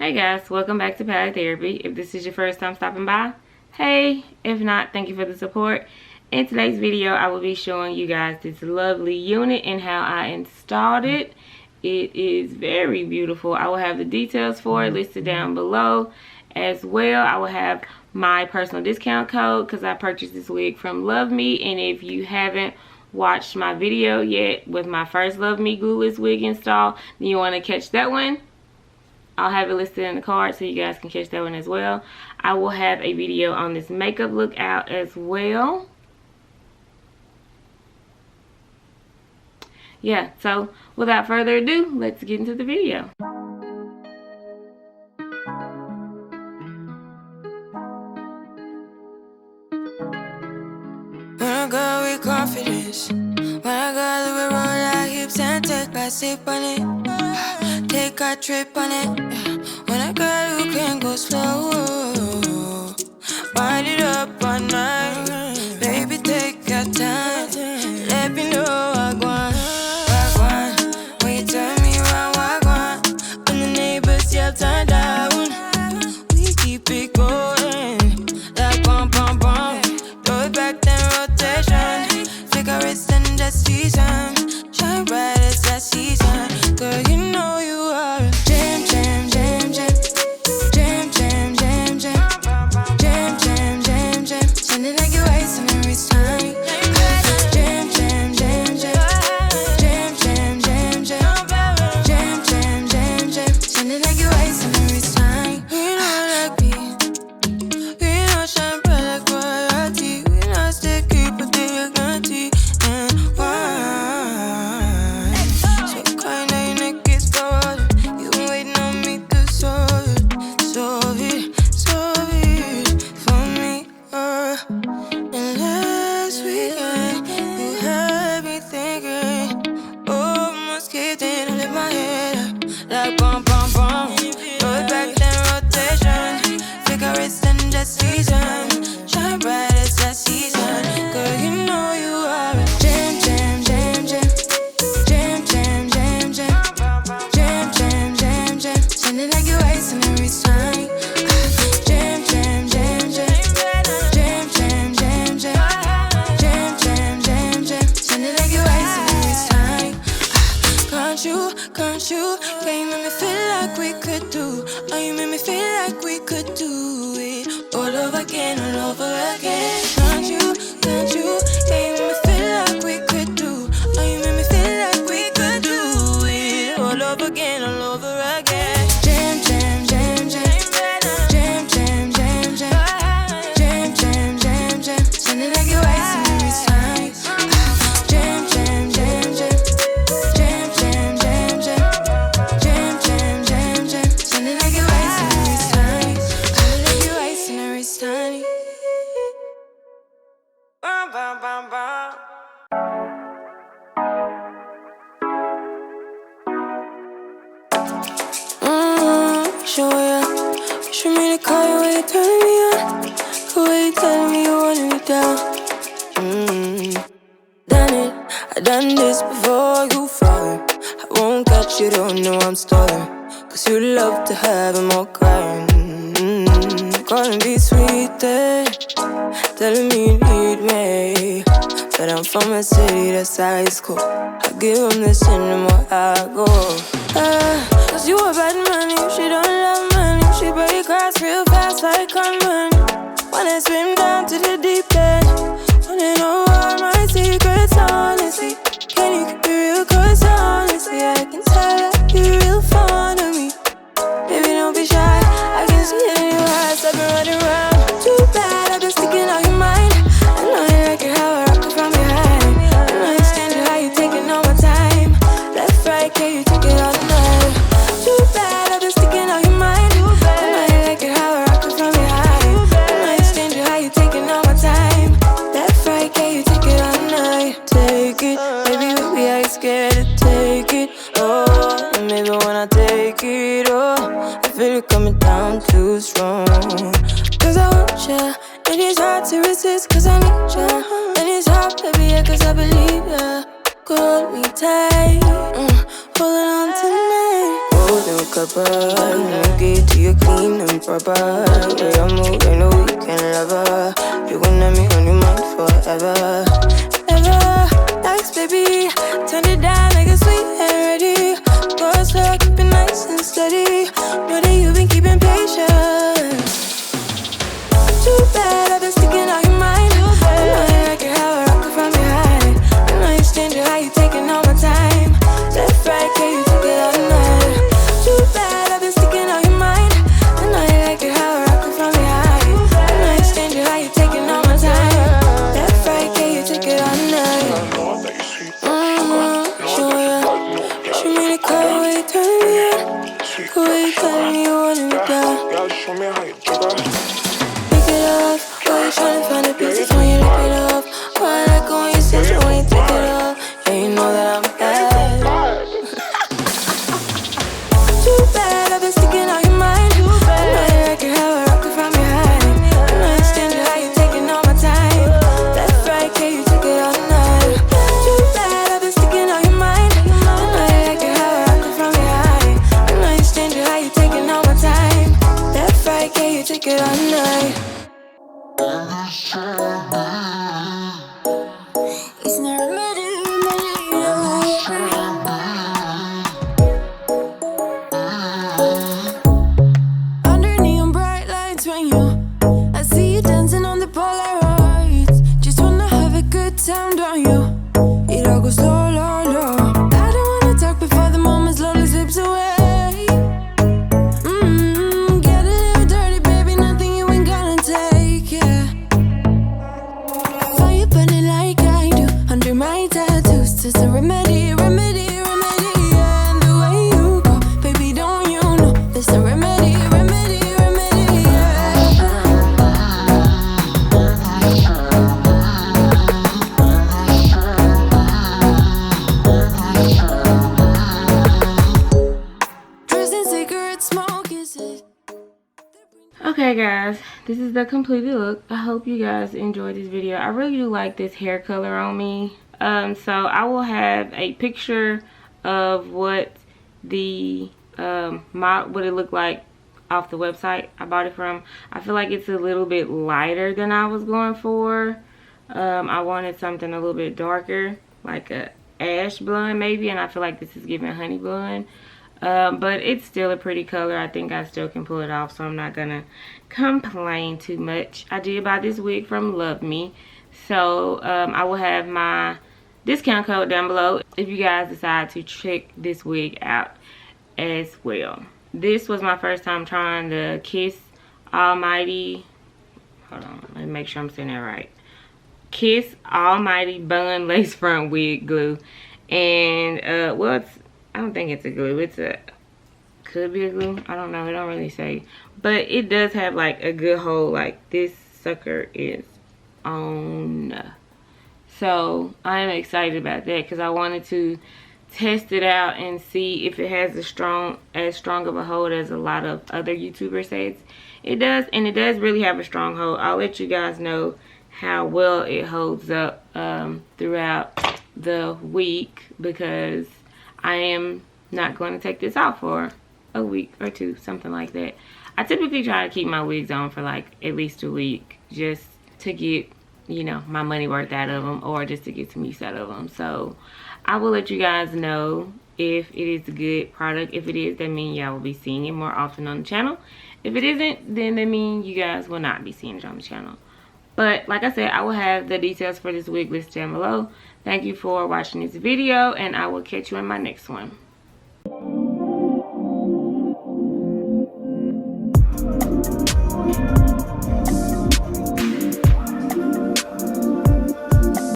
Hey guys, welcome back to Palette Therapy. If this is your first time stopping by, hey. If not, thank you for the support. In today's video, I will be showing you guys this lovely unit and how I installed it. It is very beautiful. I will have the details for it listed down below as well. I will have my personal discount code because I purchased this wig from Love Me. And if you haven't watched my video yet with my first Love Me glueless wig install, then you want to catch that one. I'll have it listed in the card so you guys can catch that one as well. I will have a video on this makeup look out as well. Yeah, so without further ado, let's get into the video. When I go with confidence, when I go we roll our hips and take a sip on it, take a trip on it. When I go you can go slow, wind it up all night. Baby, take your time, let me know I want. When you turn me around, I want. When the neighbors yell turn down, we keep it going like bum bum bum. Throw it back then rotation, take a risk and that season, shine bright as that season. Girl, you know you are a jam, jam, jam, jam, jam, jam, jam, jam, jam, jam, jam, jam, sounding like you're wasting every time. Jam, jam, jam, jam, jam, jam, jam, jam, jam, jam, jam, jam, sounding like you're wasting every time. We know like me, we know shine bright like royalty. We know sticky but they guarantee and wine. So kind of your neck is cold. You been waiting on me to solve it for me. And last weekend you had me thinking, oh, almost kidding. I let my head up like bum bum bum. Throw it back then rotation, take a risk and just season, shine bright as that season. Girl, you know you are a jam, jam, jam, jam, jam, jam, jam, jam, jam, jam, jam, jam, sounding like you're wasting every time. Jam, jam, jam, jam, jam, jam, jam, jam, jam, jam, jam, jam, sounding like you're wasting every time. Can't you, yeah, you make me feel like we could do. Oh, you make me feel like we could do it all over again, all over again. Can't you, yeah, you make me feel like we could do. Oh, you make me feel like we could do it all over again, all over again. Jam, jam, jam, jam, jam, jam, jam, jam, jam, jam, jam, jam, sounding like you're wasting every time. Jam, jam, jam, jam, jam, jam, jam, jam, jam, jam, jam, jam, sounding like you're wasting every time. Sounding like you're wasting every time. Bum, bum, bum, bum. Show ya. Wish for me to call you when you turn me on. The way you telling me you wanted me down. Done it, I done this before you falling. I won't catch you, don't know I'm stalling. Cause you love to have them all crying. Calling me sweet, telling me you need me. But I'm from a city that's high school. I give them this anymore, I go. Cause you a bad money, she don't love money. She break grass real fast like conman. Wanna swim down to the deep end. Wanna know all my secrets, honestly. Can you keep it real? Cause honestly, I can tell that you're real fond of me. Baby, don't be shy, I can see it in your eyes. I've been running around, too bad, I've been sticking out your mind. I know you like it how I rock it from behind. I know you stand it, how you taking all my time. Left, right, can you take it all night? Too bad, I've been sticking out your mind. I know you like it how I rock it from behind. I know you stand it, how you taking all my time. Left, right, can you take it all night? Take it, baby, I ain't scared to take it. Oh, and maybe when I take it, oh, I feel it coming down too strong. Cause I want ya, and it's hard to resist cause I need ya. And it's hard, baby, yeah, cause I believe ya. Hold me tight, holding on tonight. Hold no cover. No get to you clean and proper. Way I move, ain't no weekend lover. You gon' have me on your mind forever. Ever, thanks baby. Turn it down like a sweet and ready. Go slow, keep it nice and steady. Know that you've been keeping patience. Too bad I've been sticking out your mind. I know you like it how I rock it from behind. I know you stand it, how you taking all my time. Left, right, can you take it all night? Too bad I've been sticking out your mind. I know you like it how I rock it from behind. I know you stand it, how you taking all my time. Left, right, can you take it all night? Show ya. Show me the color where you turning me on. The way you telling me you wanting me down. Show me how you jigger. Why you tryna find the pieces when you lick it off? Why I like it when you sit it when you take it off? Yeah, you know that I'm bad. Too bad I've been sticking out your mind. I know you like it how I rock it from behind. I know you stand it, how you taking all my time. Left, right, can you take it all night? Too bad I've been sticking out your mind. I know you like it how I rock it from behind. I know you stand it, how you taking all my time. Left, right, can you take it all night? It's not a matter. Under neon bright lights when I see you dancing on the Polaroids. Just wanna have a good time, don't you? It all goes slow, low, low. I don't wanna talk before the moment slowly slips away. Get a little dirty, baby, nothing you ain't gonna take, yeah. Fire burning like I do under my tattoos. It's a remedy, remedy, remedy, yeah. And the way you go, baby, don't you know? There's a remedy, remedy, remedy, yeah. Dressed in cigarette smoke, is it? Okay guys, this is the completed look. I hope you guys enjoyed this video. I really do like this hair color on me. So I will have a picture of what the what it looked like off the website I bought it from. I feel like it's a little bit lighter than I was going for. I wanted something a little bit darker, like a ash blonde maybe, and I feel like this is giving honey blonde. But it's still a pretty color. I think I still can pull it off, so I'm not gonna complain too much. I did buy this wig from Love Me, so I will have my discount code down below if you guys decide to check this wig out as well. This was my first time trying the Kiss Almighty, hold on, let me make sure I'm saying that right, Kiss Almighty Bun Lace Front Wig Glue. And well, I don't think it's a glue. Could be a glue. I don't know. It don't really say. But it does have like a good hold. Like this sucker is on. So I am excited about that because I wanted to test it out and see if it has as strong of a hold as a lot of other YouTubers say it does. And it does really have a strong hold. I'll let you guys know how well it holds up throughout the week, because I am not going to take this off for a week or two, something like that. I typically try to keep my wigs on for like at least a week, just to get, you know, my money worth out of them, or just to get some use out of them. So I will let you guys know if it is a good product. If it is, that means y'all will be seeing it more often on the channel. If it isn't, then that means you guys will not be seeing it on the channel. But like I said, I will have the details for this wig listed down below. Thank you for watching this video, and I will catch you in my next one.